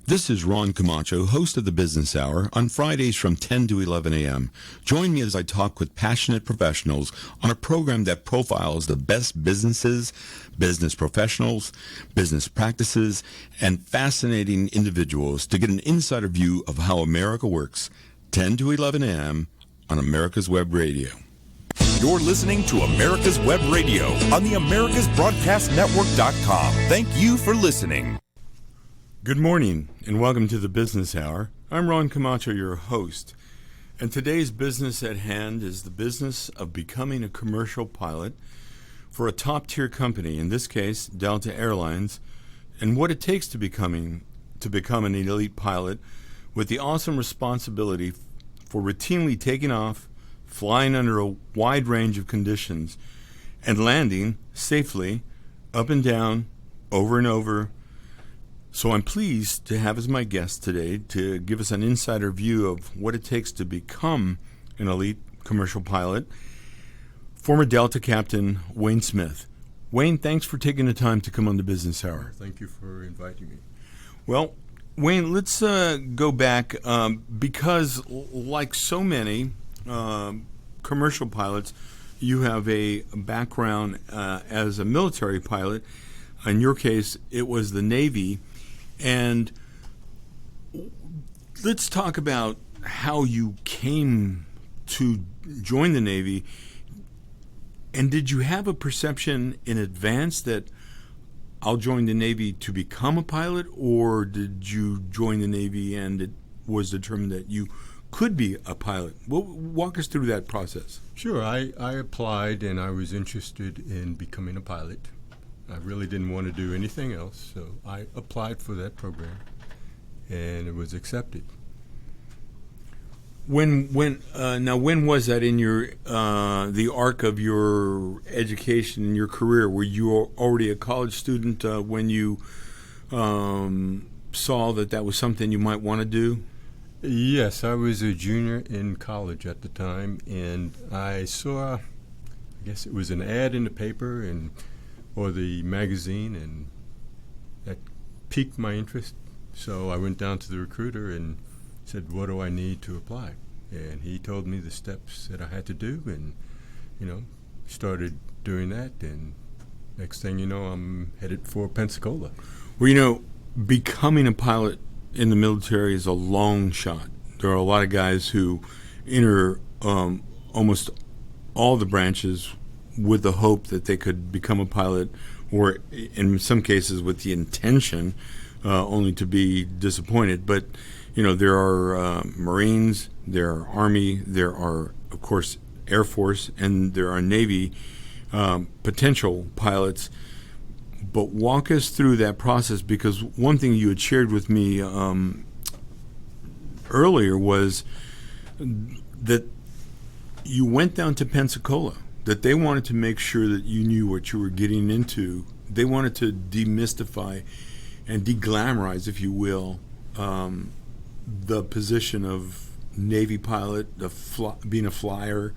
This is Ron Comacho, host of the Business Hour, on Fridays from 10 to 11 a.m. Join me as I talk with passionate professionals on a program that profiles the best businesses, business professionals, business practices, and fascinating individuals to get an insider view of how America works. 10 to 11 a.m. on America's Web Radio. You're listening to America's Web Radio on the AmericasBroadcastNetwork.com. Thank you for listening. Good morning and welcome to the Business Hour. I'm Ron Comacho, your host. And today's business at hand is the business of becoming a commercial pilot for a top-tier company, in this case, Delta Airlines, and what it takes to become an elite pilot with the awesome responsibility for routinely taking off, flying under a wide range of conditions, and landing safely up and down, over and over. So I'm pleased to have as my guest today to give us an insider view of what it takes to become an elite commercial pilot, former Delta captain Wayne Smith. Wayne, thanks for taking the time to come on the Business Hour. Thank you for inviting me. Well, Wayne, let's go back because like so many commercial pilots, you have a background as a military pilot. In your case, it was the Navy. And let's talk about how you came to join the Navy. And did you have a perception in advance that I'll join the Navy to become a pilot, or did you join the Navy and it was determined that you could be a pilot? Walk us through that process. Sure. I applied and I was interested in becoming a pilot. I really didn't want to do anything else, so I applied for that program, and it was accepted. When was that in your the arc of your education and your career? Were you already a college student when you saw that was something you might want to do? Yes, I was a junior in college at the time, and I saw, I guess it was an ad in the paper or the magazine, and that piqued my interest. So I went down to the recruiter and said, what do I need to apply? And he told me the steps that I had to do, and, started doing that. And next thing you know, I'm headed for Pensacola. Well, becoming a pilot in the military is a long shot. There are a lot of guys who enter almost all the branches with the hope that they could become a pilot, or in some cases with the intention only to be disappointed. But, there are Marines, there are Army, there are, of course, Air Force, and there are Navy potential pilots. But walk us through that process, because one thing you had shared with me earlier was that you went down to Pensacola, that they wanted to make sure that you knew what you were getting into. They wanted to demystify and deglamorize, if you will, the position of Navy pilot, being a flyer.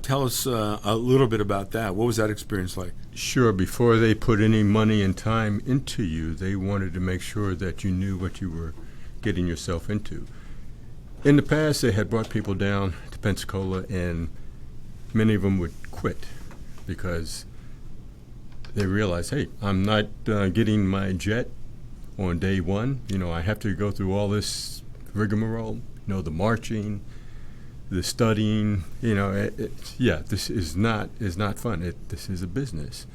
Tell us a little bit about that. What was that experience like? Sure. Before they put any money and time into you, they wanted to make sure that you knew what you were getting yourself into. In the past, they had brought people down to Pensacola, and many of them would quit because they realized, hey, I'm not getting my jet on day one. I have to go through all this rigmarole, the marching, the studying. This is not fun. This is a business.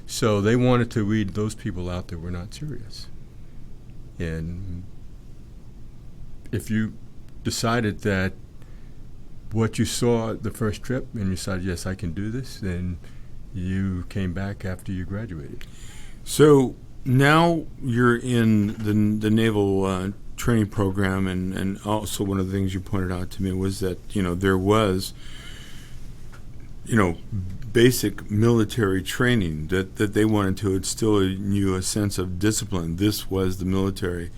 So they wanted to weed those people out that were not serious. And if you decided that what you saw the first trip and you decided, yes, I can do this, then you came back after you graduated. So now you're in the naval training program, and also one of the things you pointed out to me was that there was basic military training that they wanted to instill in you a sense of discipline. This was the military,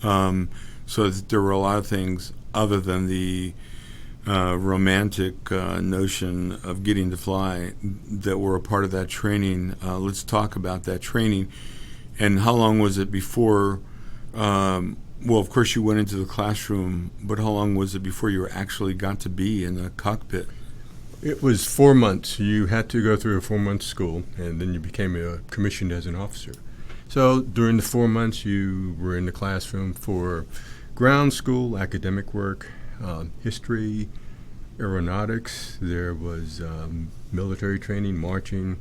so that there were a lot of things other than the romantic notion of getting to fly that were a part of that training. Let's talk about that training. And how long was it before well, of course, you went into the classroom, but how long was it before you actually got to be in the cockpit? It was 4 months. You had to go through a 4-month school, and then you became commissioned as an officer. So during the 4 months, you were in the classroom for ground school, academic work, history, aeronautics. There was military training, marching,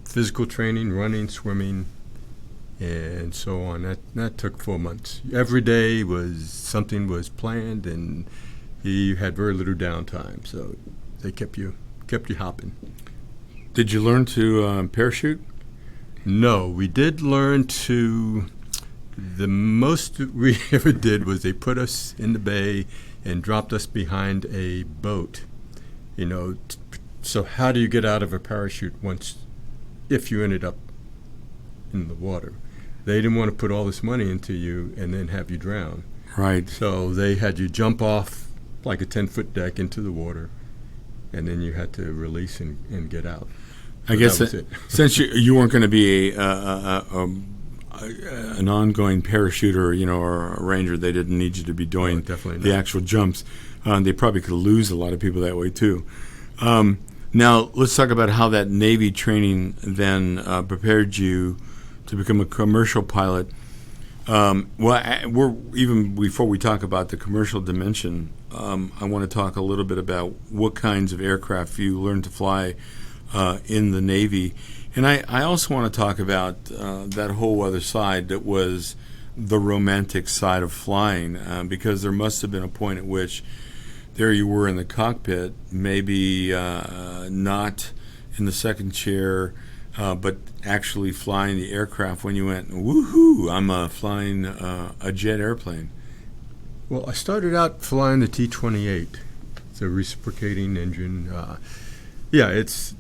physical training, running, swimming, and so on. That took 4 months. Every day something was planned, and you had very little downtime, so they kept you hopping. Did you learn to parachute? No, we did learn to. The most we ever did was they put us in the bay and dropped us behind a boat. So how do you get out of a parachute if you ended up in the water? They didn't want to put all this money into you and then have you drown. Right. So they had you jump off like a 10-foot deck into the water, and then you had to release and get out. I guess since you weren't going to be an ongoing parachuter, or a ranger, they didn't need you to be doing the actual jumps. They probably could lose a lot of people that way too. Now let's talk about how that Navy training then prepared you to become a commercial pilot. We're even before we talk about the commercial dimension, I want to talk a little bit about what kinds of aircraft you learned to fly in the Navy. And I also want to talk about that whole other side that was the romantic side of flying, because there must have been a point at which there you were in the cockpit, maybe not in the second chair, but actually flying the aircraft when you went, woohoo, I'm flying a jet airplane. Well, I started out flying the T-28. It's a reciprocating engine. It's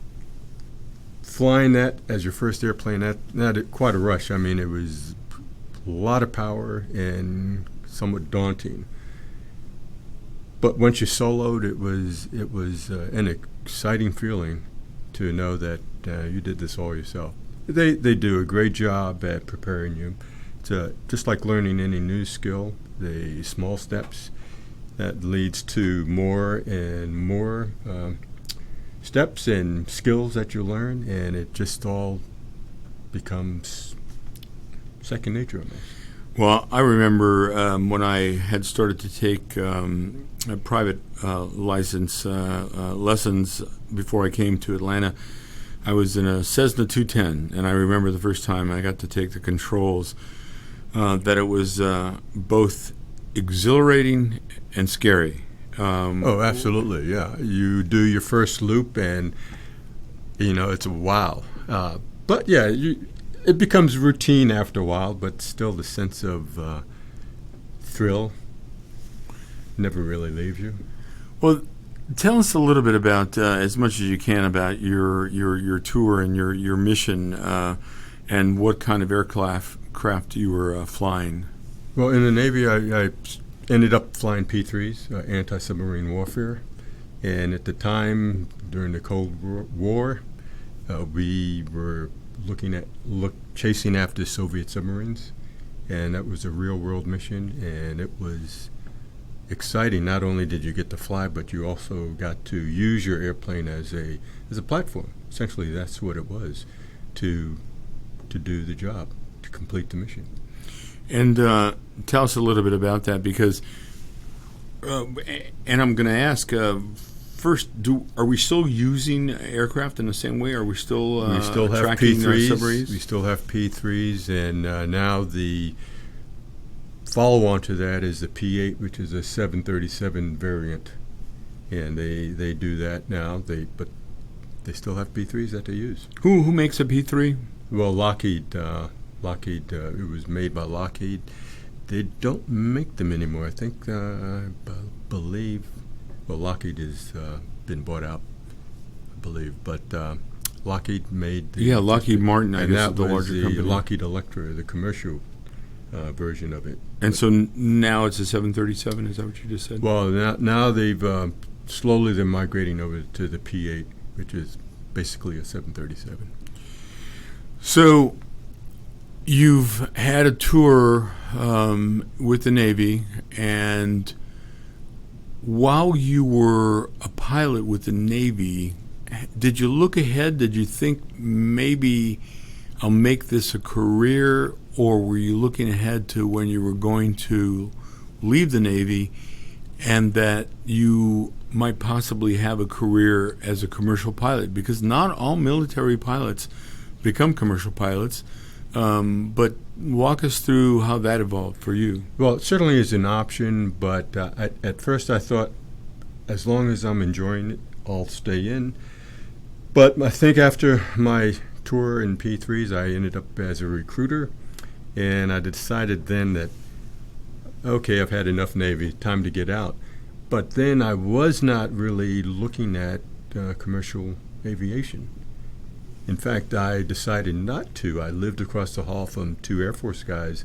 flying that as your first airplane. That quite a rush. I mean, it was a lot of power and somewhat daunting. But once you soloed, it was an exciting feeling to know that you did this all yourself. They do a great job at preparing you. It's just like learning any new skill. The small steps that leads to more and more steps and skills that you learn, and it just all becomes second nature almost. Well, I remember when I had started to take private license lessons before I came to Atlanta. I was in a Cessna 210, and I remember the first time I got to take the controls, that it was both exhilarating and scary. Absolutely, yeah. You do your first loop, and it's a wow. But yeah, it becomes routine after a while. But still, the sense of thrill never really leaves you. Well, tell us a little bit about, as much as you can, about your tour and your mission, and what kind of aircraft you were flying. Well, in the Navy, I ended up flying P-3s, anti-submarine warfare. And at the time, during the Cold War, we were chasing after Soviet submarines. And that was a real-world mission, and it was exciting. Not only did you get to fly, but you also got to use your airplane as a platform. Essentially, that's what it was, to do the job, to complete the mission. And tell us a little bit about that, because, and I'm going to ask first, are we still using aircraft in the same way? Are we still have tracking P3s? Submarines? We still have P3s, and now the follow-on to that is the P8, which is a 737 variant, and they do that now. But they still have P3s that they use. Who makes a P3? Well, Lockheed. It was made by Lockheed. They don't make them anymore. I think, believe, well, Lockheed has been bought out, I believe. But Lockheed made the... Yeah, Lockheed Martin, I guess, is the larger company. company. Lockheed Electra, the commercial version of it. And so now it's a 737, is that what you just said? Well, now they've they're migrating over to the P8, which is basically a 737. So You've had a tour with the Navy, and while you were a pilot with the Navy, did you look ahead? Did you think maybe I'll make this a career, or were you looking ahead to when you were going to leave the Navy and that you might possibly have a career as a commercial pilot? Because not all military pilots become commercial pilots, but walk us through how that evolved for you. Well, it certainly is an option, but at first I thought, as long as I'm enjoying it, I'll stay in. But I think after my tour in P3s, I ended up as a recruiter, and I decided then that, okay, I've had enough Navy, time to get out. But then I was not really looking at commercial aviation. In fact, I decided not to. I lived across the hall from two Air Force guys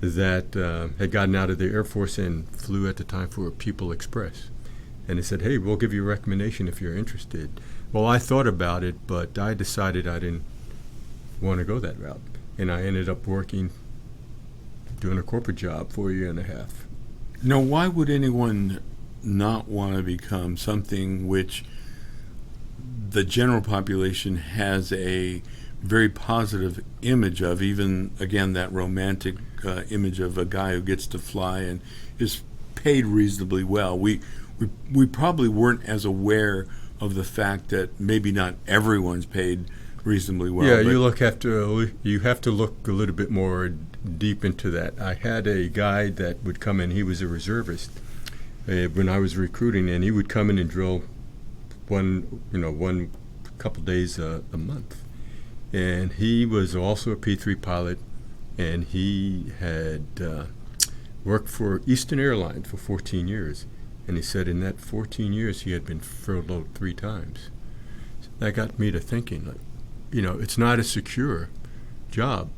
that had gotten out of the Air Force and flew at the time for a Pupil Express. And they said, hey, we'll give you a recommendation if you're interested. Well, I thought about it, but I decided I didn't want to go that route. And I ended up doing a corporate job for a year and a half. Now, why would anyone not want to become something which the general population has a very positive image of, even, again, that romantic image of a guy who gets to fly and is paid reasonably well? We probably weren't as aware of the fact that maybe not everyone's paid reasonably well. Yeah, you have to look a little bit more deep into that. I had a guy that would come in. He was a reservist when I was recruiting, and he would come in and drill one couple days a month. And he was also a P3 pilot, and he had worked for Eastern Airlines for 14 years. And he said in that 14 years he had been furloughed 3 times. So that got me to thinking, it's not a secure job.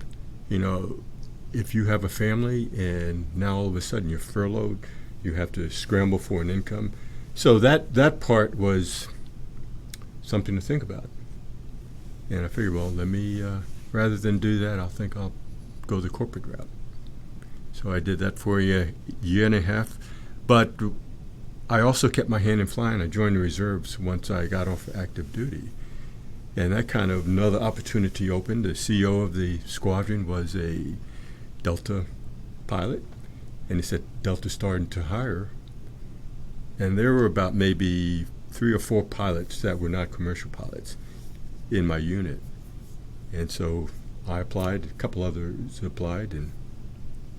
If you have a family and now all of a sudden you're furloughed, you have to scramble for an income. So that part was something to think about. And I figured, well, let me, rather than do that, I think I'll go the corporate route. So I did that for a year and a half. But I also kept my hand in flying. I joined the reserves once I got off active duty. And that kind of another opportunity opened. The CEO of the squadron was a Delta pilot. And he said Delta's starting to hire. And there were about maybe 3 or 4 pilots that were not commercial pilots in my unit. And so I applied, a couple others applied, and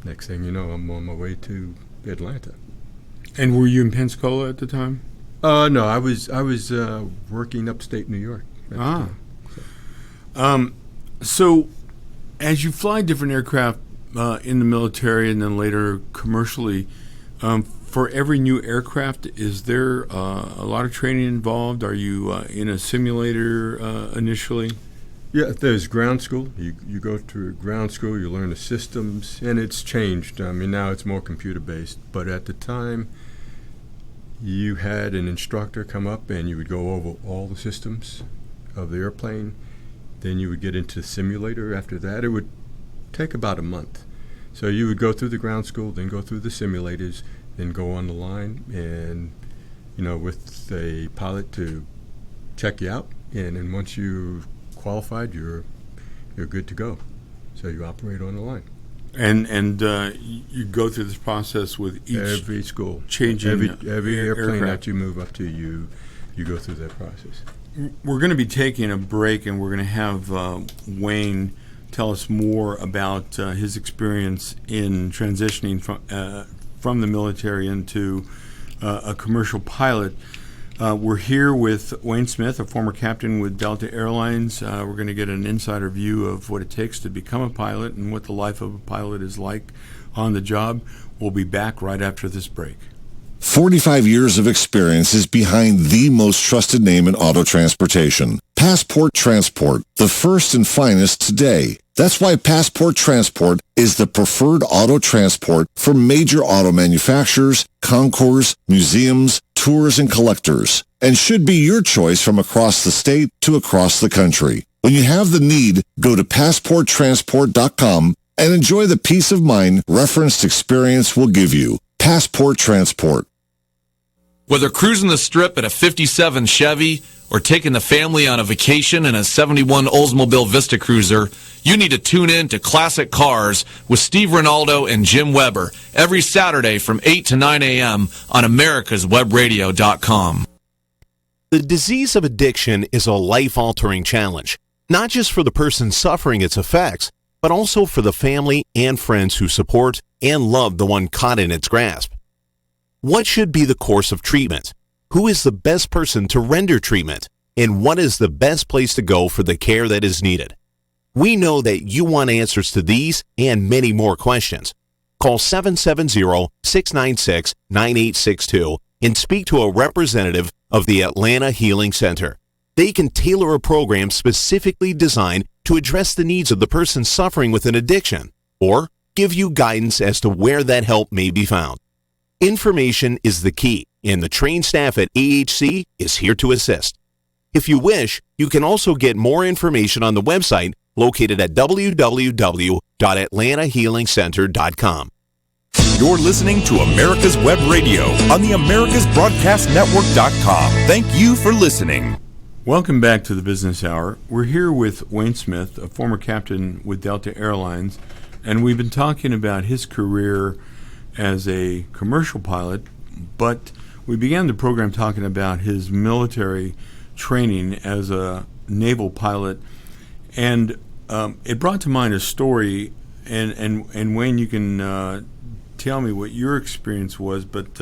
next thing you know, I'm on my way to Atlanta. And were you in Pensacola at the time? No, I was working upstate New York at the time. So as you fly different aircraft in the military and then later commercially, for every new aircraft, is there a lot of training involved? Are you in a simulator initially? Yeah, there's ground school. You go to ground school, you learn the systems, and it's changed. I mean, now it's more computer-based. But at the time, you had an instructor come up and you would go over all the systems of the airplane. Then you would get into the simulator. After that, it would take about a month. So you would go through the ground school, then go through the simulators, then go on the line, and with a pilot to check you out. And then once you qualified, you're good to go. So you operate on the line. And you go through this process with each every school, changing every airplane aircraft that you move up to, you go through that process. We're going to be taking a break, and we're going to have Wayne tell us more about his experience in transitioning from the military into a commercial pilot. We're here with Wayne Smith, a former captain with Delta Airlines. We're going to get an insider view of what it takes to become a pilot and what the life of a pilot is like on the job. We'll be back right after this break. 45 years of experience is behind the most trusted name in auto transportation. Passport Transport, the first and finest today. That's why Passport Transport is the preferred auto transport for major auto manufacturers, concours, museums, tours, and collectors, and should be your choice from across the state to across the country. When you have the need, go to passporttransport.com and enjoy the peace of mind referenced experience will give you. Passport Transport. Whether cruising the strip in a 57 Chevy or taking the family on a vacation in a 71 Oldsmobile Vista Cruiser, you need to tune in to Classic Cars with Steve Ronaldo and Jim Weber every Saturday from 8 to 9 a.m. on americaswebradio.com. The disease of addiction is a life-altering challenge, not just for the person suffering its effects, but also for the family and friends who support and love the one caught in its grasp. What should be the course of treatment? Who is the best person to render treatment? And what is the best place to go for the care that is needed? We know that you want answers to these and many more questions. Call 770-696-9862 and speak to a representative of the Atlanta Healing Center. They can tailor a program specifically designed to address the needs of the person suffering with an addiction or give you guidance as to where that help may be found. Information is the key, and the trained staff at AHC is here to assist. If you wish, you can also get more information on the website located at www.atlantahealingcenter.com. You're listening to America's Web Radio on the AmericasBroadcastNetwork.com. Thank you for listening. Welcome back to the Business Hour. We're here with Wayne Smith, a former captain with Delta Airlines, and we've been talking about his career as a commercial pilot, but we began the program talking about his military training as a naval pilot, and it brought to mind a story, and Wayne, you can tell me what your experience was, but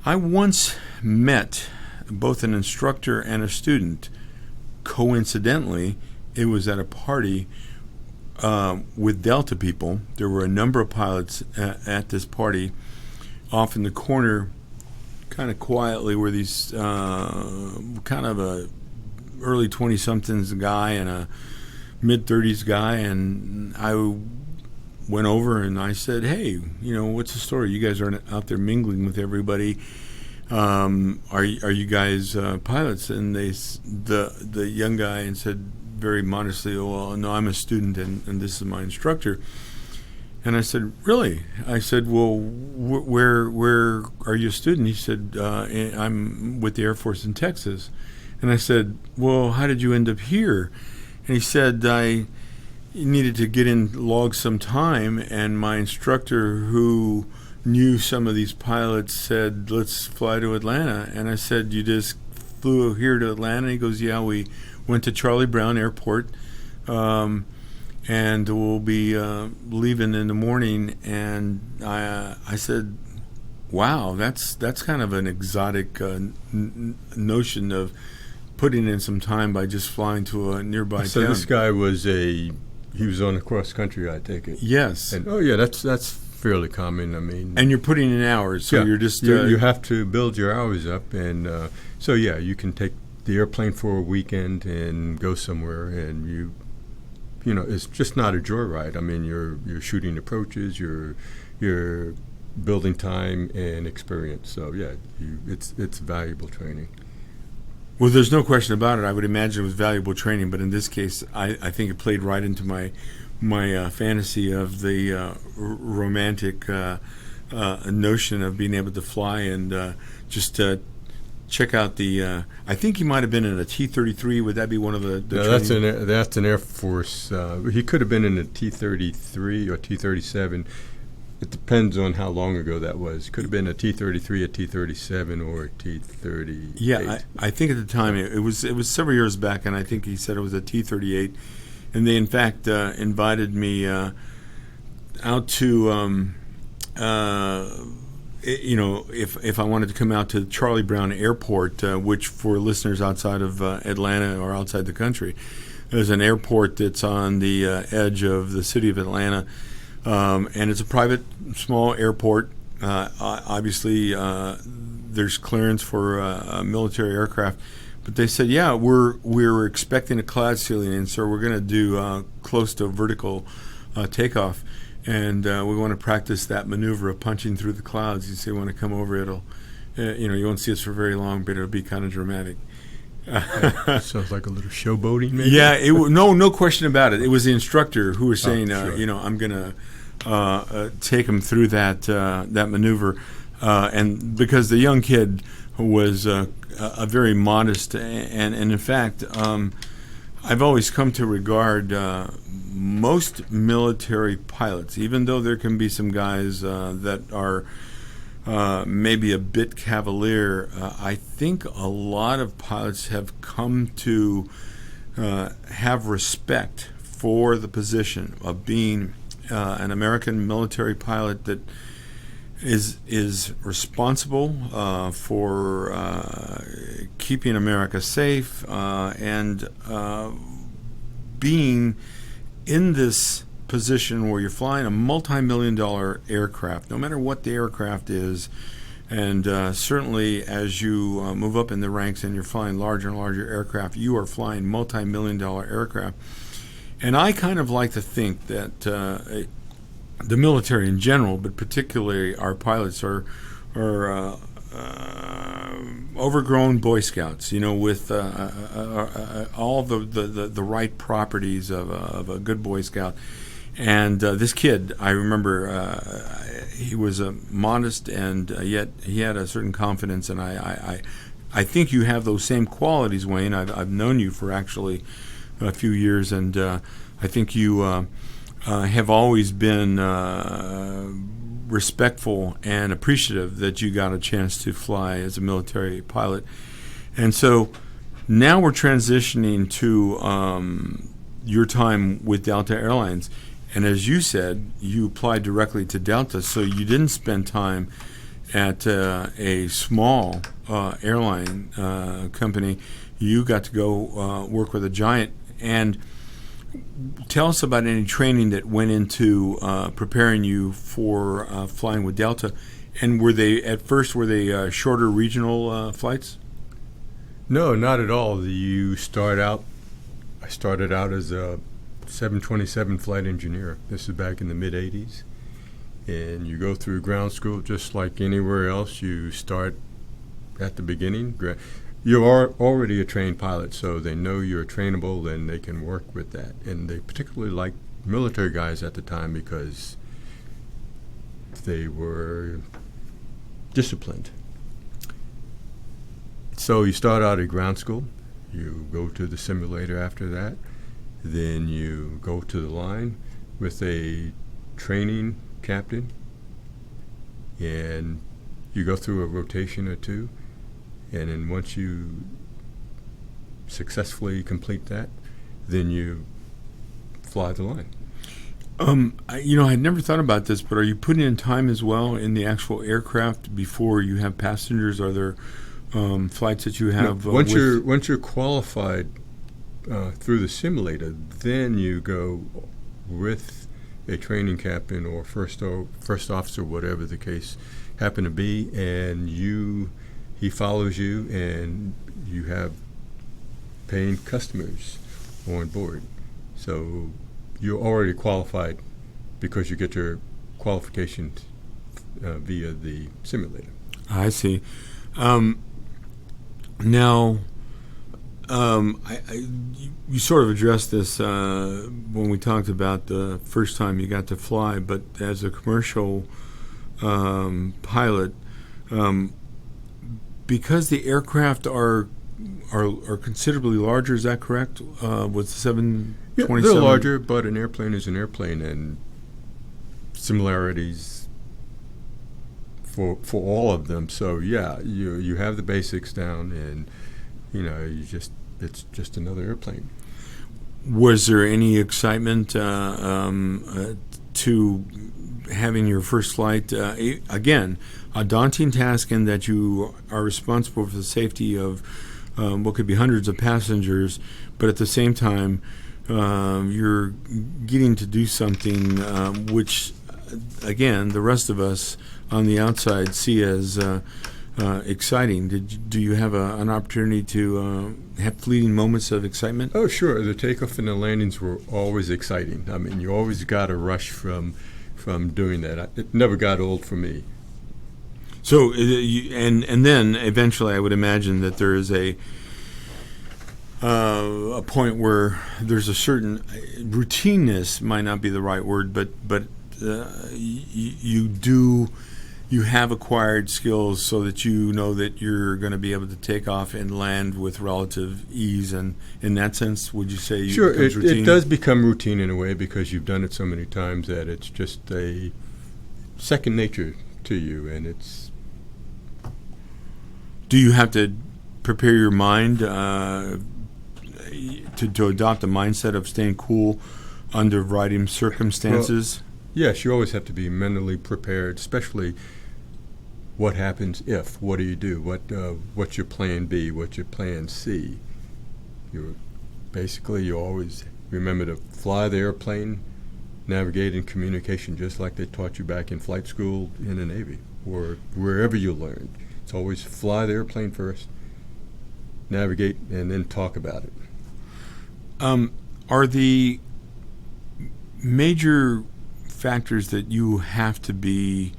I once met both an instructor and a student. Coincidentally, it was at a party with Delta people. There were a number of pilots at this party. Off in the corner, kind of quietly, were these kind of a early 20-somethings guy and a mid-30s guy, and I went over and I said, "Hey, what's the story? You guys aren't out there mingling with everybody. Are you guys pilots?" And the young guy and said very modestly, "Well, no, I'm a student and this is my instructor." And I said, "Really?" I said, "Well, where are you a student?" He said, "I'm with the Air Force in Texas." And I said, "Well, how did you end up here?" And he said, "I needed to get in log some time, and my instructor who knew some of these pilots said, 'Let's fly to Atlanta.'" And I said, "You just flew here to Atlanta?" He goes, "Yeah, we went to Charlie Brown Airport, and we'll be leaving in the morning." And I said, "Wow, that's kind of an exotic notion of putting in some time by just flying to a nearby town." So this guy he was on the cross country, I take it. Yes. And that's fairly common. I mean, and you're putting in hours, so you're just you have to build your hours up, and so you can take the airplane for a weekend and go somewhere, and it's just not a joyride. I mean, you're shooting approaches, you're building time and experience. So it's valuable training. Well, there's no question about it. I would imagine it was valuable training, but in this case, I think it played right into my fantasy of the romantic notion of being able to fly and just check out the. I think he might have been in a T-33. Would that be one of the? No, that's an Air Force. He could have been in a T-33 or T-37. It depends on how long ago that was. Could have been a T-33, a T-37, or a T-38. Yeah, I think at the time it was several years back, and I think he said it was a T-38, and they in fact invited me out to, if I wanted to come out to Charlie Brown Airport, which for listeners outside of Atlanta or outside the country, there's an airport that's on the edge of the city of Atlanta. And it's a private, small airport. Obviously, there's clearance for military aircraft. But they said, "Yeah, we're expecting a cloud ceiling, and so we're going to do close to vertical takeoff, and we want to practice that maneuver of punching through the clouds. You say, want to come over, it'll, you won't see us for very long, but it'll be kind of dramatic." Sounds like a little showboating, maybe? Yeah, no question about it. It was the instructor who was saying, sure. I'm going to take him through that maneuver. And because the young kid was a very modest, and in fact, I've always come to regard most military pilots, even though there can be some guys that are maybe a bit cavalier, I think a lot of pilots have come to have respect for the position of being an American military pilot that is responsible for keeping America safe and being in this position where you're flying a multi-million-dollar aircraft, no matter what the aircraft is, and certainly as you move up in the ranks and you're flying larger and larger aircraft, you are flying multi-million-dollar aircraft. And I kind of like to think that the military in general, but particularly our pilots, are overgrown Boy Scouts, with all the right properties of a good Boy Scout. And this kid, I remember, he was modest, and yet he had a certain confidence. And I think you have those same qualities, Wayne. I've known you for actually a few years, and I think you have always been respectful and appreciative that you got a chance to fly as a military pilot. And so now we're transitioning to your time with Delta Airlines. And as you said, you applied directly to Delta, so you didn't spend time at a small airline company. You got to go work with a giant. And tell us about any training that went into preparing you for flying with Delta. And were they shorter regional flights? No, not at all. I started out as a 727 flight engineer. This is back in the mid-'80s. And you go through ground school just like anywhere else. You start at the beginning. You are already a trained pilot, so they know you're trainable and they can work with that. And they particularly liked military guys at the time because they were disciplined. So you start out at ground school. You go to the simulator after that. Then you go to the line with a training captain, and you go through a rotation or two. And then once you successfully complete that, then you fly the line. I'd never thought about this, but are you putting in time as well in the actual aircraft before you have passengers? Are there flights that you have? No, once you're qualified through the simulator, then you go with a training captain or first officer, whatever the case happen to be, and he follows you, and you have paying customers on board. So you're already qualified because you get your qualifications via the simulator. I see. Now, you sort of addressed this when we talked about the first time you got to fly, but as a commercial pilot, because the aircraft are considerably larger, is that correct? With 727? Yeah, they're larger, but an airplane is an airplane, and similarities for all of them. So yeah, you have the basics down, and it's just another airplane. Was there any excitement to having your first flight? Again, a daunting task in that you are responsible for the safety of what could be hundreds of passengers, but at the same time, you're getting to do something which, again, the rest of us on the outside see as exciting. Do you have an opportunity to have fleeting moments of excitement? Oh, sure. The takeoff and the landings were always exciting. I mean, you always got a rush from doing that. It never got old for me. So, and then eventually, I would imagine that there is a point where there's a certain routineness, might not be the right word, but you have acquired skills so that you know that you're going to be able to take off and land with relative ease, and in that sense, would you say Sure, routine? it does become routine in a way because you've done it so many times that it's just a second nature to you, and it's... Do you have to prepare your mind to adopt a mindset of staying cool under a variety of circumstances? Well, yes, you always have to be mentally prepared, especially what happens if. What do you do? What's your plan B? What's your plan C? You always remember to fly the airplane, navigate in communication just like they taught you back in flight school in the Navy or wherever you learned. It's always fly the airplane first, navigate, and then talk about it. Are the major factors that you have to be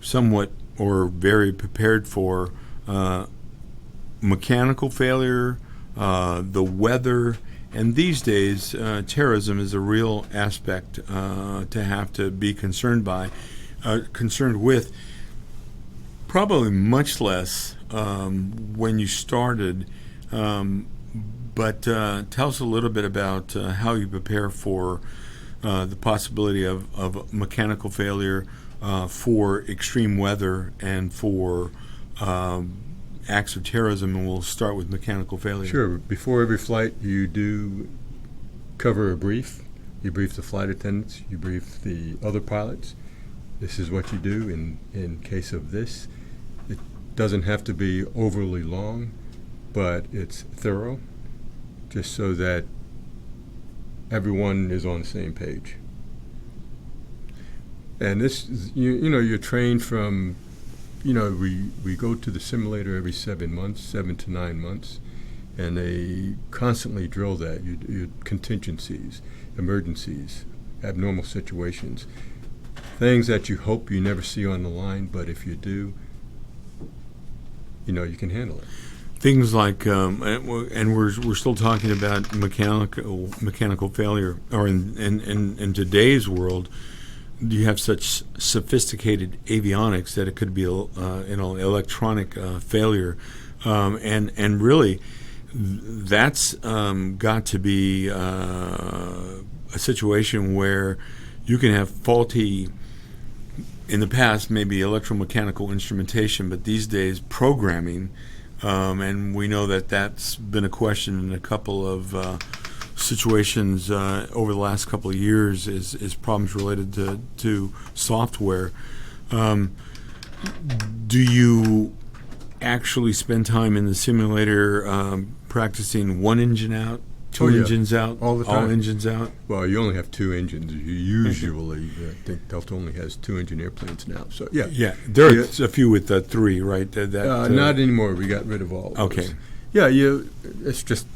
somewhat or very prepared for mechanical failure, the weather, and these days terrorism is a real aspect to have to be concerned with, probably much less when you started. But tell us a little bit about how you prepare for the possibility of mechanical failure, for extreme weather, and for acts of terrorism. And we'll start with mechanical failure. Sure. Before every flight, you do cover a brief. You brief the flight attendants. You brief the other pilots. This is what you do in case of this. It doesn't have to be overly long, but it's thorough, just so that everyone is on the same page. And this, you're trained from, we go to the simulator every 7 to 9 months, and they constantly drill that. You contingencies, emergencies, abnormal situations, things that you hope you never see on the line, but if you do, you can handle it. Things like, and we're still talking about mechanical failure, or in today's world, you have such sophisticated avionics that it could be electronic failure, and really that's got to be a situation where you can have faulty. In the past, maybe electromechanical instrumentation, but these days programming. And we know that that's been a question in a couple of situations over the last couple of years is problems related to software. Do you actually spend time in the simulator practicing one engine out, two engines out, all the time, all engines out? Well, you only have two engines. You usually, I think Delta only has 2 engine airplanes now. So yeah, there's a few with 3, right? Not anymore. We got rid of all. Okay. Those. Yeah, it's just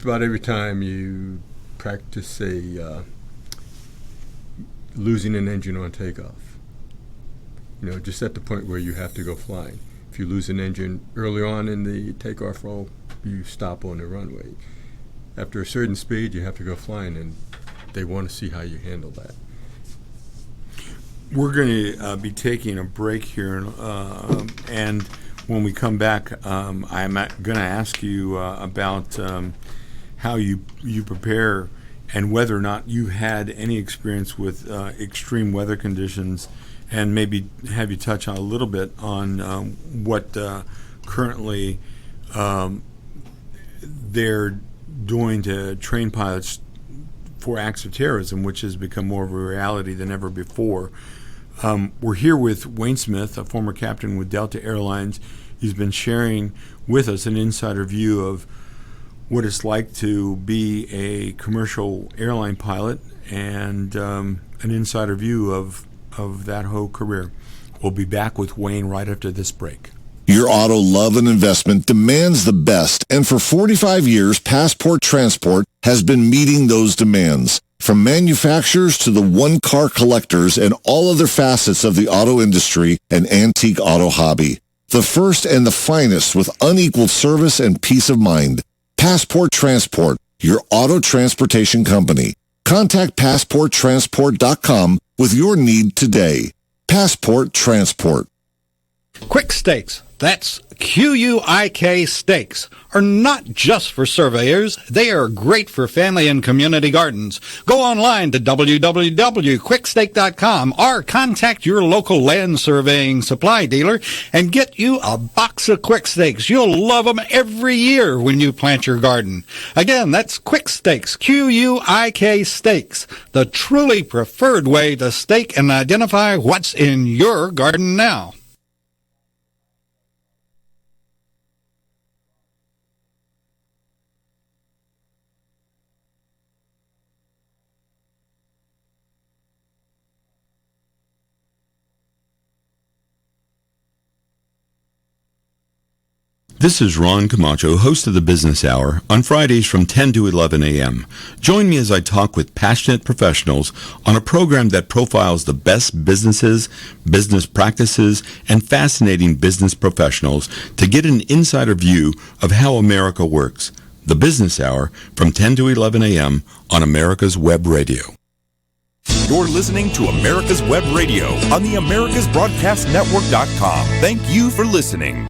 about every time you practice losing an engine on takeoff. Just at the point where you have to go flying. If you lose an engine early on in the takeoff roll, you stop on the runway. After a certain speed, you have to go flying, and they want to see how you handle that. We're going to be taking a break here, and when we come back, I'm going to ask you about how you prepare and whether or not you had any experience with extreme weather conditions, and maybe have you touch on a little bit on what currently they're doing to train pilots for acts of terrorism, which has become more of a reality than ever before. We're here with Wayne Smith, a former captain with Delta Airlines. He's been sharing with us an insider view of what it's like to be a commercial airline pilot, and an insider view of that whole career. We'll be back with Wayne right after this break. Your auto love and investment demands the best, and for 45 years, Passport Transport has been meeting those demands. From manufacturers to the one-car collectors and all other facets of the auto industry and antique auto hobby. The first and the finest with unequaled service and peace of mind. Passport Transport, your auto transportation company. Contact PassportTransport.com with your need today. Passport Transport. Quick Stakes, that's Q-U-I-K Stakes, are not just for surveyors. They are great for family and community gardens. Go online to www.quickstake.com or contact your local land surveying supply dealer and get you a box of Quick Stakes. You'll love them every year when you plant your garden. Again, that's Quick Stakes, Q-U-I-K Stakes, the truly preferred way to stake and identify what's in your garden now. This is Ron Comacho, host of the Business Hour, on Fridays from 10 to 11 a.m. Join me as I talk with passionate professionals on a program that profiles the best businesses, business practices, and fascinating business professionals to get an insider view of how America works. The Business Hour from 10 to 11 a.m. on America's Web Radio. You're listening to America's Web Radio on the AmericasBroadcastNetwork.com. Thank you for listening.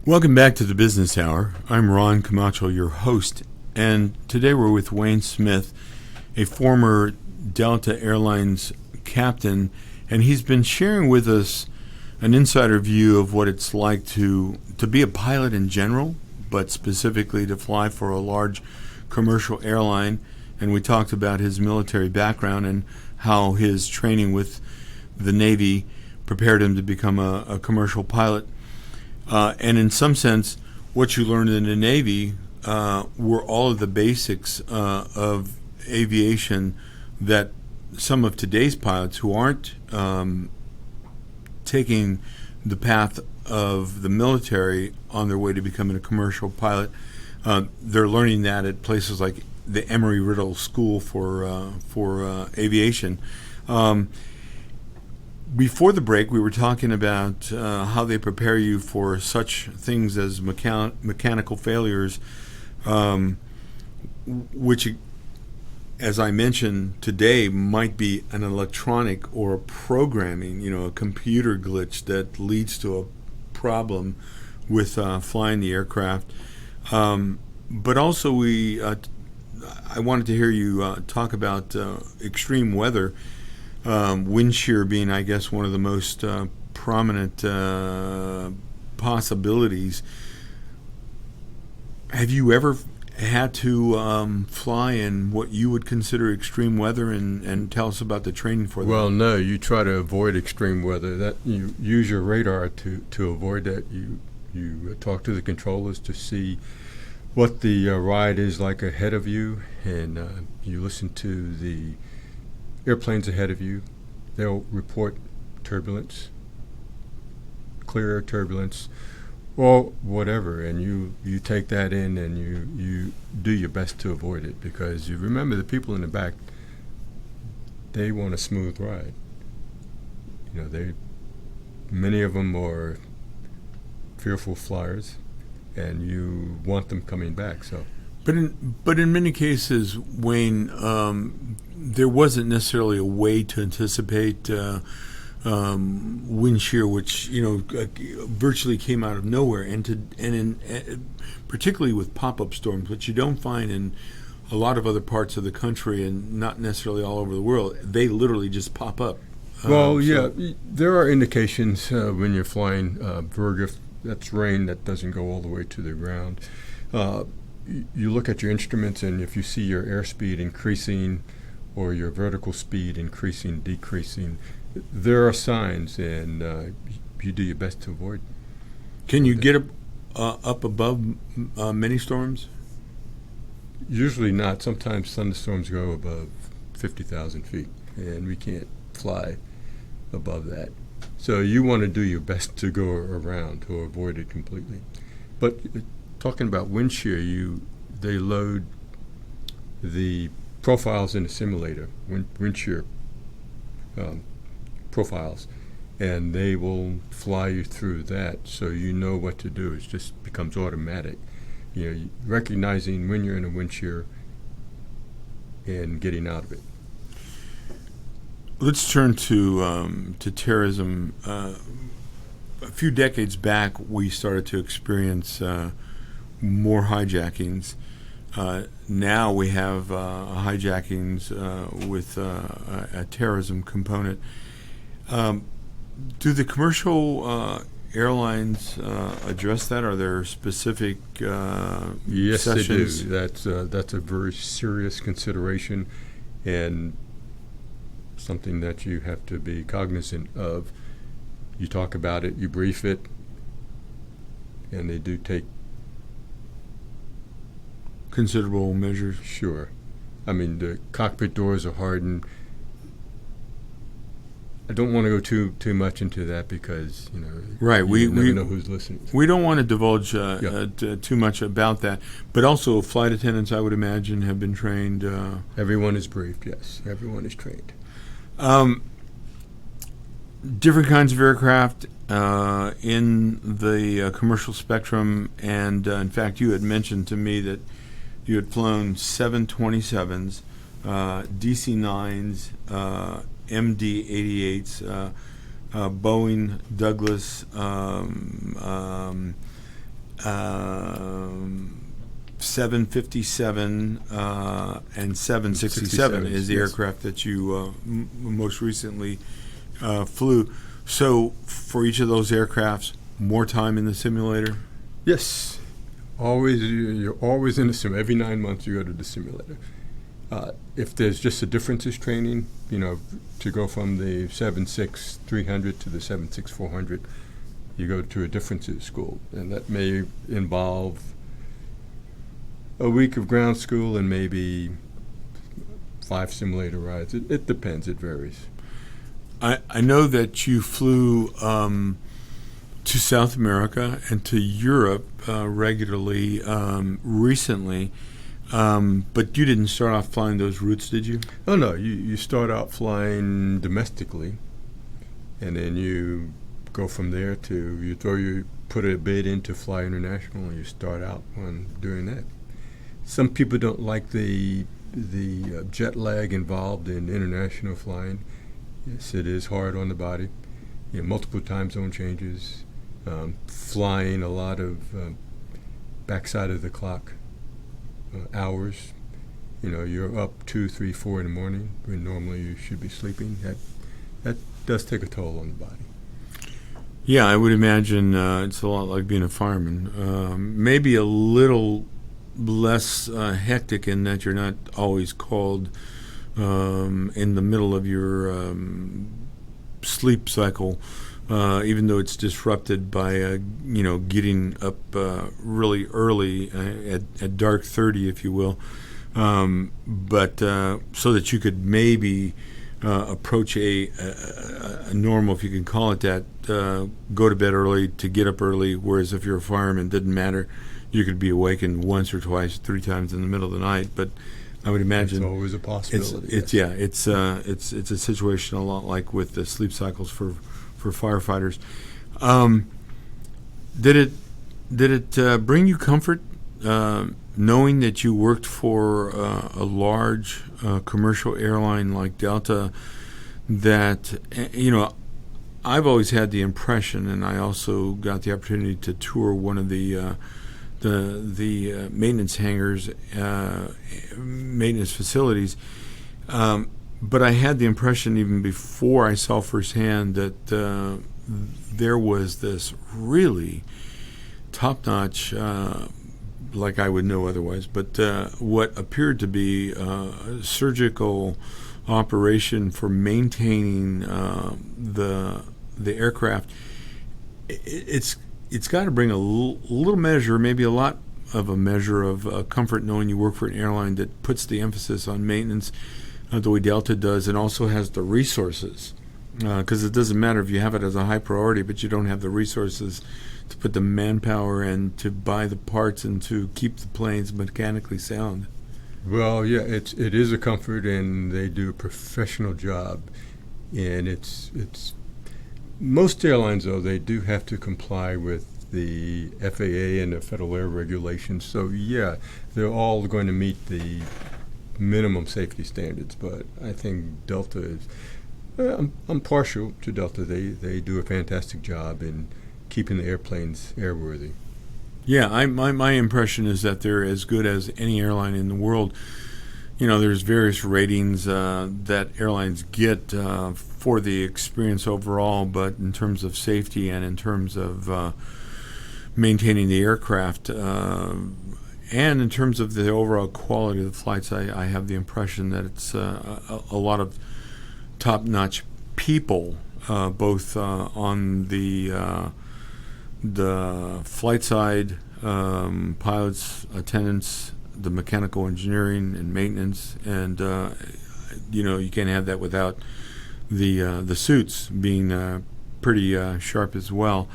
Welcome back to the Business Hour. I'm Ron Comacho, your host, and today we're with Wayne Smith, a former Delta Airlines captain, and he's been sharing with us an insider view of what it's like to be a pilot in general, but specifically to fly for a large commercial airline. And we talked about his military background and how his training with the Navy prepared him to become a commercial pilot. And in some sense, what you learned in the Navy were all of the basics of aviation that some of today's pilots who aren't taking the path of the military on their way to becoming a commercial pilot, they're learning that at places like the Emory-Riddle School for Aviation. Before the break, we were talking about how they prepare you for such things as mechanical failures, which, as I mentioned today, might be an electronic or a programming, a computer glitch that leads to a problem with flying the aircraft. But also, I wanted to hear you talk about extreme weather. Wind shear being, I guess, one of the most prominent possibilities. Have you ever had to fly in what you would consider extreme weather, and tell us about the training for that? Well, no, you try to avoid extreme weather. That you use your radar to avoid that. You talk to the controllers to see what the ride is like ahead of you, and you listen to the airplanes ahead of you. They'll report turbulence, clear air turbulence, or whatever, and you take that in and you do your best to avoid it, because you remember the people in the back, they want a smooth ride. Many of them are fearful flyers, and you want them coming back. So. But in many cases, Wayne, there wasn't necessarily a way to anticipate wind shear, which virtually came out of nowhere, particularly with pop-up storms, which you don't find in a lot of other parts of the country, and not necessarily all over the world. They literally just pop up. There are indications when you're flying vertigo. That's rain that doesn't go all the way to the ground. You look at your instruments, and if you see your airspeed increasing or your vertical speed increasing, decreasing, there are signs, and you do your best to avoid. Can you get up above many storms? Usually not. Sometimes thunderstorms go above 50,000 feet, and we can't fly above that. So you want to do your best to go around to avoid it completely. But talking about wind shear, they load the profiles in a simulator, wind shear profiles, and they will fly you through that, so you know what to do. It just becomes automatic. recognizing when you're in a wind shear and getting out of it. Let's turn to terrorism. A few decades back, we started to experience more hijackings. Now we have hijackings with a terrorism component. Do the commercial airlines address that? Are there specific Yes, sessions? they do. That's a very serious consideration, and something that you have to be cognizant of. You talk about it, you brief it, and they do take Considerable measures. Sure. I mean, the cockpit doors are hardened. I don't want to go too much into that because, Right. you We never know who's listening. We don't want to divulge too much about that. But also, flight attendants, I would imagine, have been trained. Everyone is briefed, yes. Everyone is trained. Different kinds of aircraft in the commercial spectrum. And, in fact, you had mentioned to me that you had flown 727s, DC-9s, MD-88s, Boeing, Douglas, 757 and 767 is the aircraft that you most recently flew. So for each of those aircrafts, more time in the simulator? Yes. You're always in the simulator. Every 9 months you go to the simulator. If there's just a differences training, to go from the 76300 to the 76400, you go to a differences school, and that may involve a week of ground school and maybe 5 simulator rides. It depends. It varies. I know that you flew to South America and to Europe regularly recently, but you didn't start off flying those routes, did you? Oh, no. You start out flying domestically, and then you go from there to you put a bid in to fly international, and you start out on doing that. Some people don't like the jet lag involved in international flying. Yes, it is hard on the body. Multiple time zone changes, flying a lot of backside of the clock hours. You're up 2, 3, 4 in the morning when normally you should be sleeping. That does take a toll on the body. Yeah, I would imagine it's a lot like being a fireman. Maybe a little less hectic in that you're not always called in the middle of your sleep cycle, even though it's disrupted by getting up really early at dark 30, if you will, but so that you could maybe approach a normal, if you can call it that, go to bed early to get up early. Whereas if you're a fireman, it didn't matter. You could be awakened once or twice, 3 times in the middle of the night, but I would imagine it's always a possibility. It's a situation a lot like with the sleep cycles for firefighters. Did it bring you comfort knowing that you worked for a large commercial airline like Delta? That I've always had the impression, and I also got the opportunity to tour one of the maintenance hangars, maintenance facilities. But I had the impression even before I saw firsthand that there was this really top-notch, like I would know otherwise, but what appeared to be surgical operation for maintaining the aircraft. It's got to bring a little measure, maybe a lot of a measure of comfort knowing you work for an airline that puts the emphasis on maintenance the way Delta does, and also has the resources. Because it doesn't matter if you have it as a high priority, but you don't have the resources to put the manpower and to buy the parts and to keep the planes mechanically sound. Well, yeah, it is a comfort, and they do a professional job. And it's most airlines, though, they do have to comply with the FAA and the Federal Air Regulations. So yeah, they're all going to meet the minimum safety standards. But I think Delta is. I'm partial to Delta. They do a fantastic job in keeping the airplanes airworthy. Yeah, my impression is that they're as good as any airline in the world. You know, there's various ratings that airlines get for the experience overall, but in terms of safety and in terms of maintaining the aircraft and in terms of the overall quality of the flights, I have the impression that it's a lot of top-notch people, both on the flight side, pilots, attendants, the mechanical engineering and maintenance, and you can't have that without the suits being pretty sharp as well.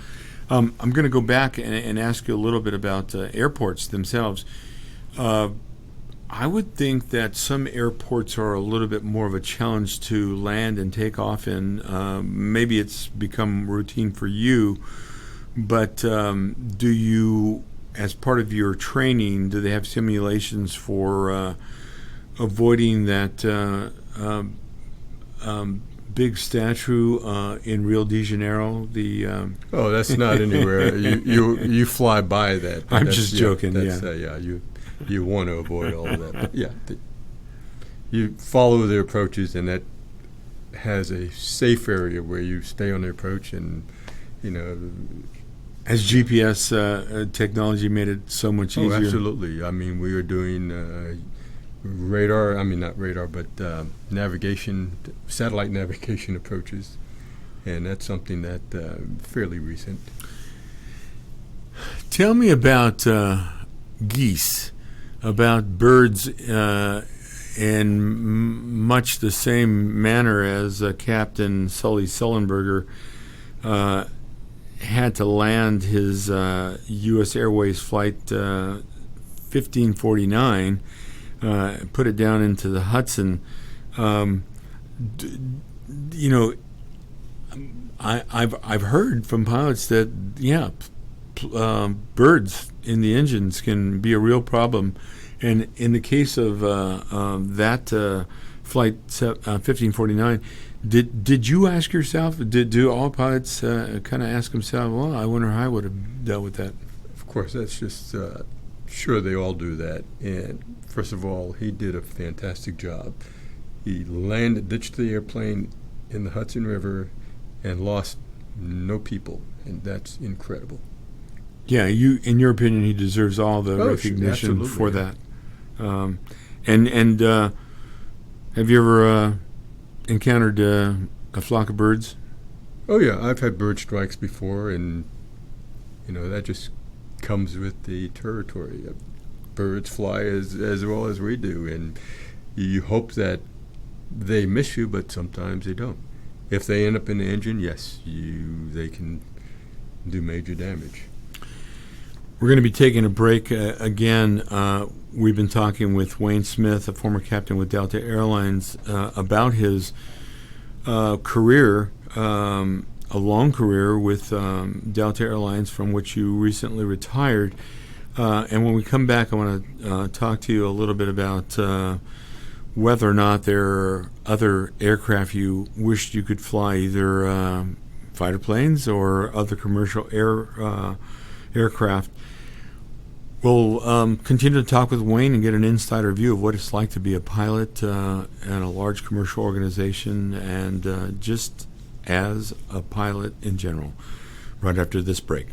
I'm going to go back and ask you a little bit about airports themselves. I would think that some airports are a little bit more of a challenge to land and take off in. Maybe it's become routine for you, but do you, as part of your training, do they have simulations for avoiding that big statue in Rio de Janeiro? Oh, that's not anywhere. You fly by that. I'm just joking. You want to avoid all of that. But yeah, you follow the approaches, and that has a safe area where you stay on the approach, and Has GPS technology made it so much easier? Oh, absolutely. I mean, we are doing radar. I mean, not radar, but navigation, satellite navigation approaches, and that's something that fairly recent. Tell me about geese, about birds in much the same manner as Captain Sully Sullenberger had to land his U.S. Airways flight 1549, put it down into the Hudson. I've heard from pilots that birds in the engines can be a real problem, and in the case of that flight 1549. Did you ask yourself? Do all pilots kind of ask themselves, "Well, I wonder how I would have dealt with that"? Of course, that's just sure they all do that. And first of all, he did a fantastic job. He ditched the airplane in the Hudson River, and lost no people, and that's incredible. Yeah, in your opinion, he deserves all the recognition for that. And have you ever encountered a flock of birds? Oh yeah, I've had bird strikes before, and that just comes with the territory. Birds fly as well as we do, and you hope that they miss you, but sometimes they don't. If they end up in the engine, yes, they can do major damage. We're going to be taking a break again. We've been talking with Wayne Smith, a former captain with Delta Airlines, about his career, a long career with Delta Airlines, from which you recently retired. And when we come back, I want to talk to you a little bit about whether or not there are other aircraft you wished you could fly, either fighter planes or other commercial aircraft. We'll continue to talk with Wayne and get an insider view of what it's like to be a pilot in a large commercial organization, and just as a pilot in general, right after this break.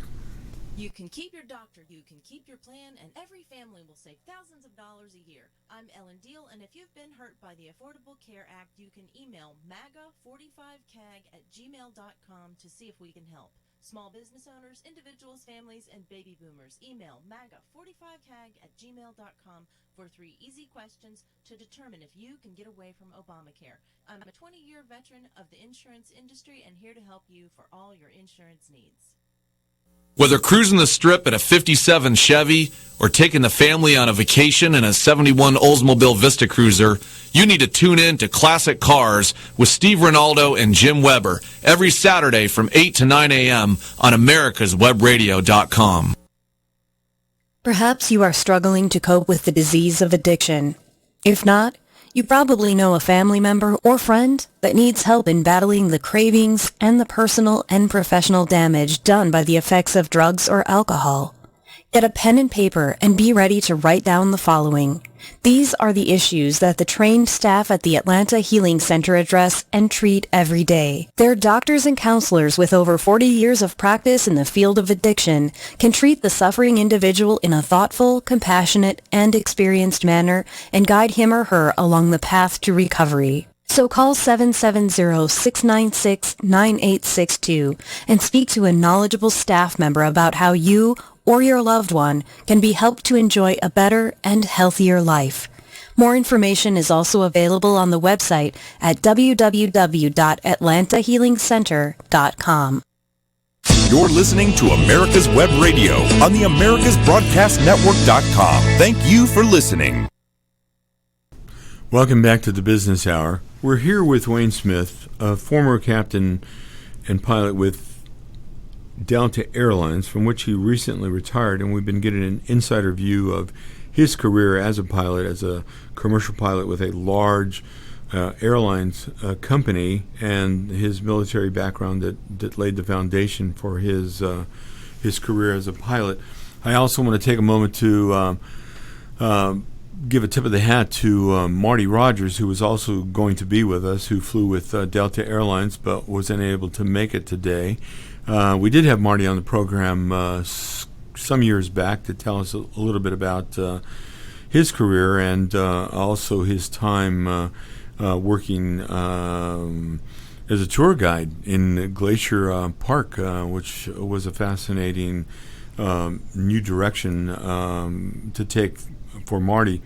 You can keep your doctor, you can keep your plan, and every family will save thousands of dollars a year. I'm Ellen Deal, and if you've been hurt by the Affordable Care Act, you can email MAGA45CAG@gmail.com to see if we can help. Small business owners, individuals, families, and baby boomers, email MAGA45CAG@gmail.com for 3 easy questions to determine if you can get away from Obamacare. I'm a 20-year veteran of the insurance industry and here to help you for all your insurance needs. Whether cruising the strip in a 57 Chevy or taking the family on a vacation in a 71 Oldsmobile Vista Cruiser, you need to tune in to Classic Cars with Steve Ronaldo and Jim Weber every Saturday from 8 to 9 a.m. on americaswebradio.com. Perhaps you are struggling to cope with the disease of addiction. If not, you probably know a family member or friend that needs help in battling the cravings and the personal and professional damage done by the effects of drugs or alcohol. Get a pen and paper and be ready to write down the following. These are the issues that the trained staff at the Atlanta Healing Center address and treat every day. Their doctors and counselors with over 40 years of practice in the field of addiction can treat the suffering individual in a thoughtful, compassionate, and experienced manner and guide him or her along the path to recovery. So call 770-696-9862 and speak to a knowledgeable staff member about how you or your loved one can be helped to enjoy a better and healthier life. More information is also available on the website at www.atlantahealingcenter.com. You're listening to America's Web Radio on the americasbroadcastnetwork.com. Thank you for listening. Welcome back to the Business Hour. We're here with Wayne Smith, a former captain and pilot with Delta Airlines, from which he recently retired, and we've been getting an insider view of his career as a pilot, as a commercial pilot with a large airlines company, and his military background that laid the foundation for his career as a pilot. I also want to take a moment to give a tip of the hat to Marty Rogers, who was also going to be with us, who flew with Delta Airlines but was unable to make it today. We did have Marty on the program some years back to tell us a little bit about his career and also his time working as a tour guide in Glacier Park, which was a fascinating new direction to take for Marty.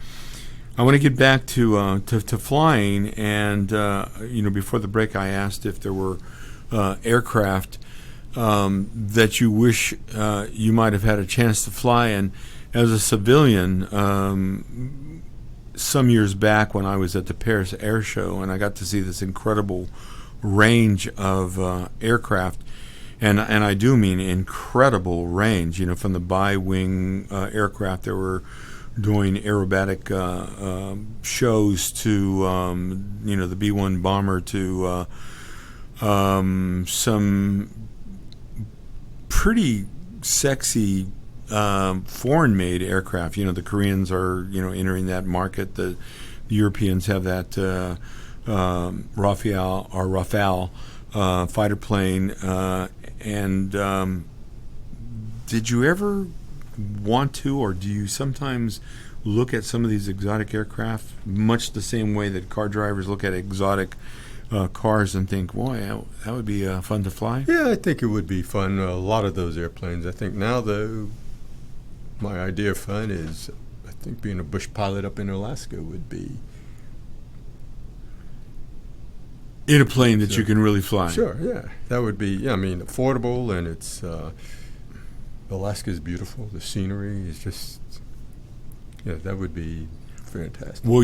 I want to get back to flying, and before the break, I asked if there were aircraft that you wish you might have had a chance to fly. And as a civilian, some years back when I was at the Paris Air Show, and I got to see this incredible range of aircraft, and I do mean incredible range. From the bi-wing aircraft that were doing aerobatic shows to the B-1 bomber to some pretty sexy foreign-made aircraft. The Koreans are entering that market. The Europeans have that Rafale fighter plane. And did you ever want to, or do you sometimes look at some of these exotic aircraft much the same way that car drivers look at exotic cars and think, boy, that would be fun to fly? Yeah, I think it would be fun. A lot of those airplanes. I think now, though, my idea of fun is, I think being a bush pilot up in Alaska would be. In a plane that you can really fly. Sure, yeah. That would be, affordable, and it's, Alaska's beautiful. The scenery is just, that would be fantastic. Well,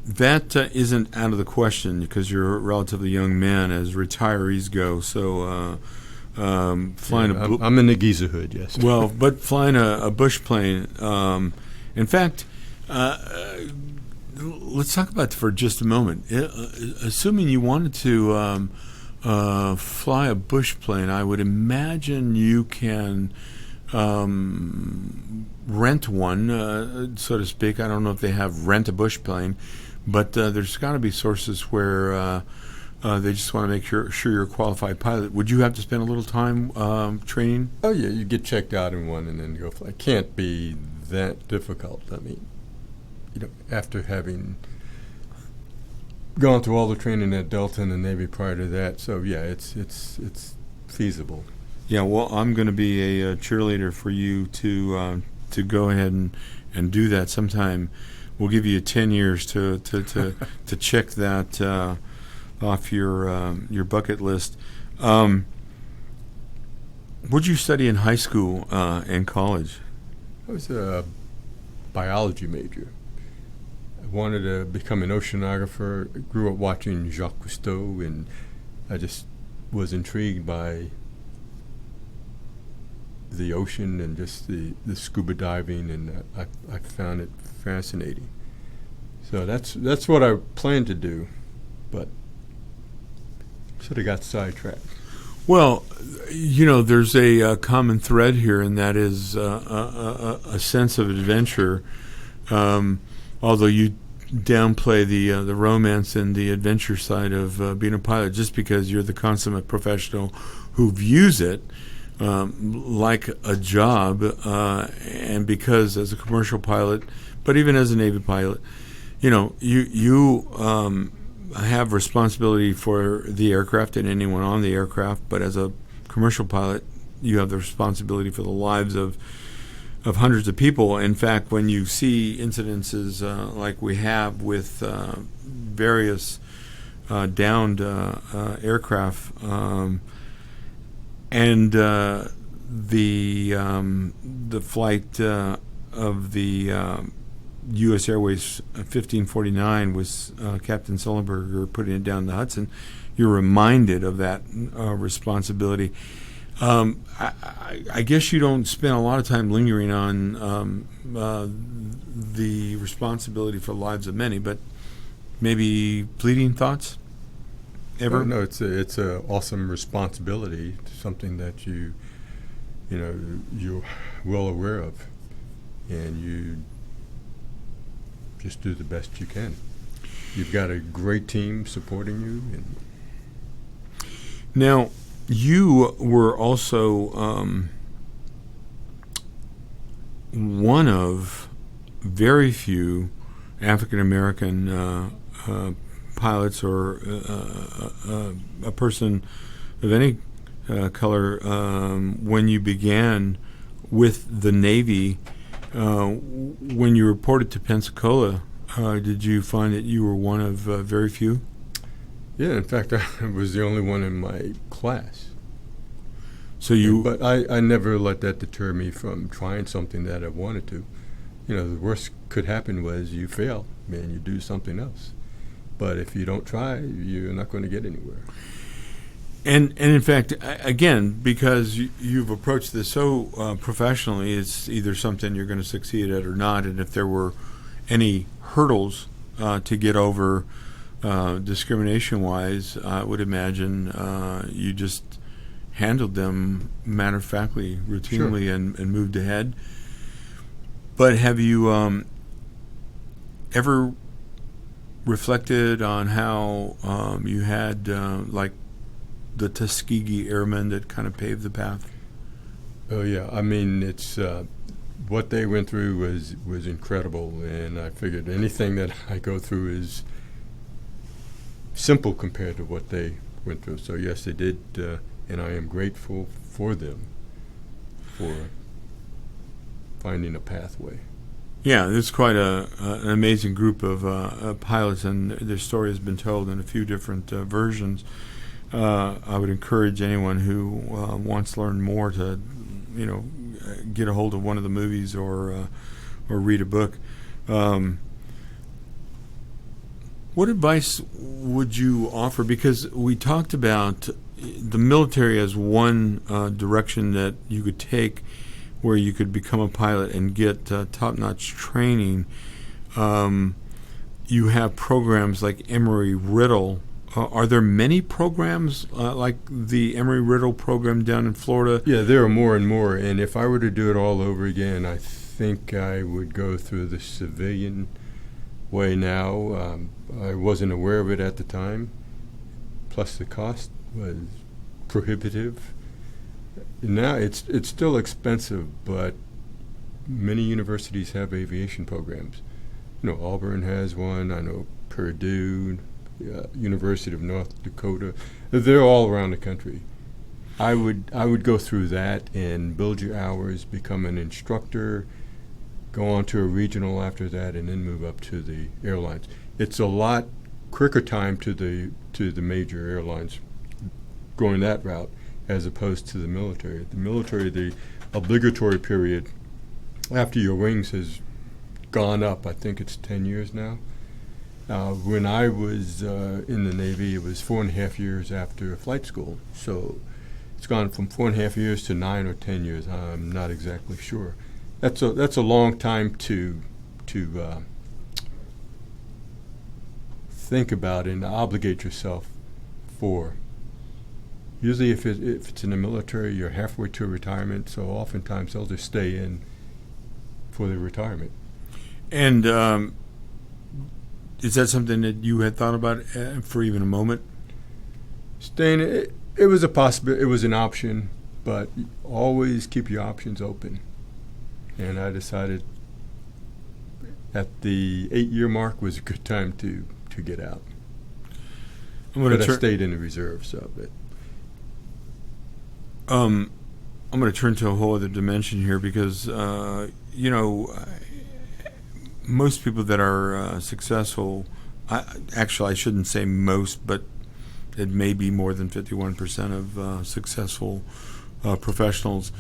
that isn't out of the question because you're a relatively young man as retirees go. So flying I'm in the geezer hood, yes. Well, but flying a bush plane, in fact, let's talk about it for just a moment. Assuming you wanted to fly a bush plane, I would imagine you can rent one, so to speak. I don't know if they have rent a bush plane, but there's got to be sources where they just want to make sure you're a qualified pilot. Would you have to spend a little time training? Oh, yeah, you get checked out in one and then go fly. It can't be that difficult. I mean, after having gone through all the training at Delta and the Navy prior to that, so yeah, it's feasible. Yeah, well, I'm going to be a cheerleader for you to go ahead and do that sometime. We'll give you 10 years to check that off your bucket list. What'd you study in high school and college? I was a biology major. I wanted to become an oceanographer. I grew up watching Jacques Cousteau, and I just was intrigued by the ocean and just the scuba diving, and I found it fascinating. So that's what I planned to do, but sort of got sidetracked. Well, there's a common thread here, and that is a sense of adventure. Although you downplay the romance and the adventure side of being a pilot, just because you're the consummate professional who views it like a job, and because as a commercial pilot, but even as a Navy pilot, you have responsibility for the aircraft and anyone on the aircraft, but as a commercial pilot, you have the responsibility for the lives of hundreds of people. In fact, when you see incidences like we have with various downed aircraft, and the flight of the U.S. Airways 1549 was Captain Sullenberger putting it down the Hudson, you're reminded of that responsibility. I guess you don't spend a lot of time lingering on the responsibility for the lives of many, but maybe fleeting thoughts? Ever? No, it's a awesome responsibility, something that you're well aware of, and you just do the best you can. You've got a great team supporting you. And now, you were also one of very few African American pilots, or a person of any color, when you began with the Navy. When you reported to Pensacola, did you find that you were one of very few? Yeah, in fact, I was the only one in my class. But I never let that deter me from trying something that I wanted to. The worst could happen was you fail, and you do something else. But if you don't try, you're not going to get anywhere. And in fact, again, because you've approached this so professionally, it's either something you're going to succeed at or not. And if there were any hurdles to get over discrimination-wise, I would imagine you just handled them matter-of-factly, routinely, Sure. and moved ahead. But have you ever reflected on how you had, like, the Tuskegee Airmen that kind of paved the path? Oh yeah, I mean, it's what they went through was incredible, and I figured anything that I go through is simple compared to what they went through. So yes, they did, and I am grateful for them for finding a pathway. Yeah, there's quite an amazing group of pilots, and their story has been told in a few different versions. I would encourage anyone who wants to learn more to, get a hold of one of the movies or read a book. What advice would you offer? Because we talked about the military as one direction that you could take, where you could become a pilot and get top-notch training. You have programs like Embry-Riddle. Are there many programs like the Embry-Riddle program down in Florida? Yeah, there are more and more, and if I were to do it all over again, I think I would go through the civilian way now. I wasn't aware of it at the time, plus the cost was prohibitive. Now it's still expensive, but many universities have aviation programs. Auburn has one. I know Purdue, University of North Dakota. They're all around the country. I would go through that and build your hours, become an instructor, go on to a regional after that, and then move up to the airlines. It's a lot quicker time to the major airlines going that route. as opposed to the military. The military, the obligatory period after your wings has gone up. I think it's 10 years now. When I was in the Navy, it was 4.5 years after flight school. So it's gone from 4.5 years to 9 or 10 years. I'm not exactly sure. That's a long time to think about and obligate yourself for. Usually, if it's in the military, you're halfway to retirement. So oftentimes they'll just stay in for the retirement. And is that something that you had thought about for even a moment? Staying, it was a possibility. It was an option, but always keep your options open. And I decided at the 8-year mark was a good time to get out. But I stayed in the reserve, so. I'm going to turn to a whole other dimension here because, most people that are successful, actually I shouldn't say most, but it may be more than 51% of successful professionals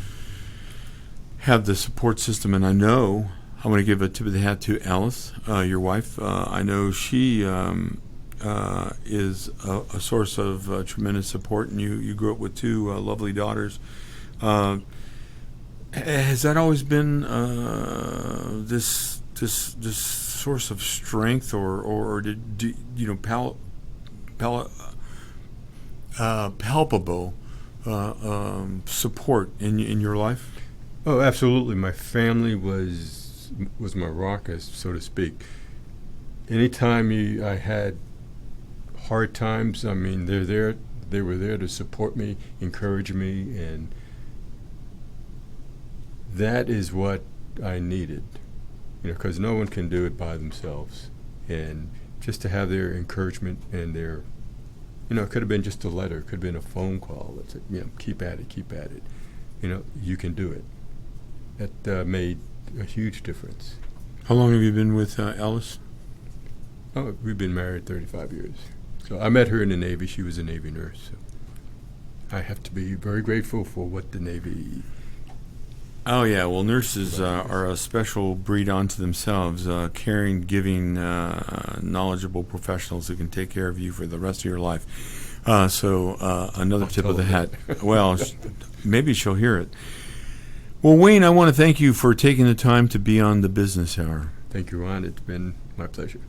have the support system. And I know, I want to give a tip of the hat to Alice, your wife. I know she is a source of tremendous support, and you grew up with two lovely daughters. Has that always been this source of strength, or did palpable support in your life? Oh, absolutely. My family was my rock, so to speak. Anytime I had hard times, I mean, they're there. They were there to support me, encourage me, and that is what I needed. Because no one can do it by themselves, and just to have their encouragement and their, it could have been just a letter, it could have been a phone call that said, keep at it. You can do it. That made a huge difference. How long have you been with Alice? Oh, we've been married 35 years. So I met her in the Navy. She was a Navy nurse. So I have to be very grateful for what the Navy. Oh, yeah. Well, nurses are a special breed unto themselves, caring, giving, knowledgeable professionals who can take care of you for the rest of your life. Another tip of the hat. Well, maybe she'll hear it. Well, Wayne, I want to thank you for taking the time to be on the Business Hour. Thank you, Ron. It's been my pleasure.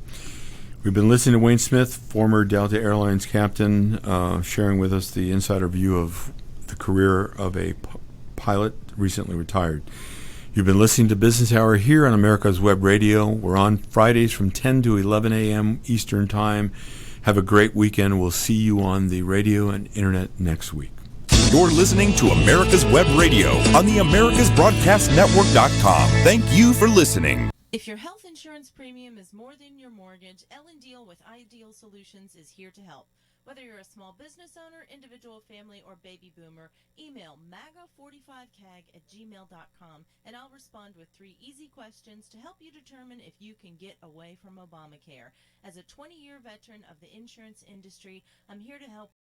We've been listening to Wayne Smith, former Delta Airlines captain, sharing with us the insider view of the career of a pilot recently retired. You've been listening to Business Hour here on America's Web Radio. We're on Fridays from 10 to 11 a.m. Eastern Time. Have a great weekend. We'll see you on the radio and internet next week. You're listening to America's Web Radio on the AmericasBroadcastNetwork.com. Thank you for listening. If your health insurance premium is more than your mortgage, Ellen Deal with Ideal Solutions is here to help. Whether you're a small business owner, individual family, or baby boomer, email maga45cag@gmail.com and I'll respond with 3 easy questions to help you determine if you can get away from Obamacare. As a 20-year veteran of the insurance industry, I'm here to help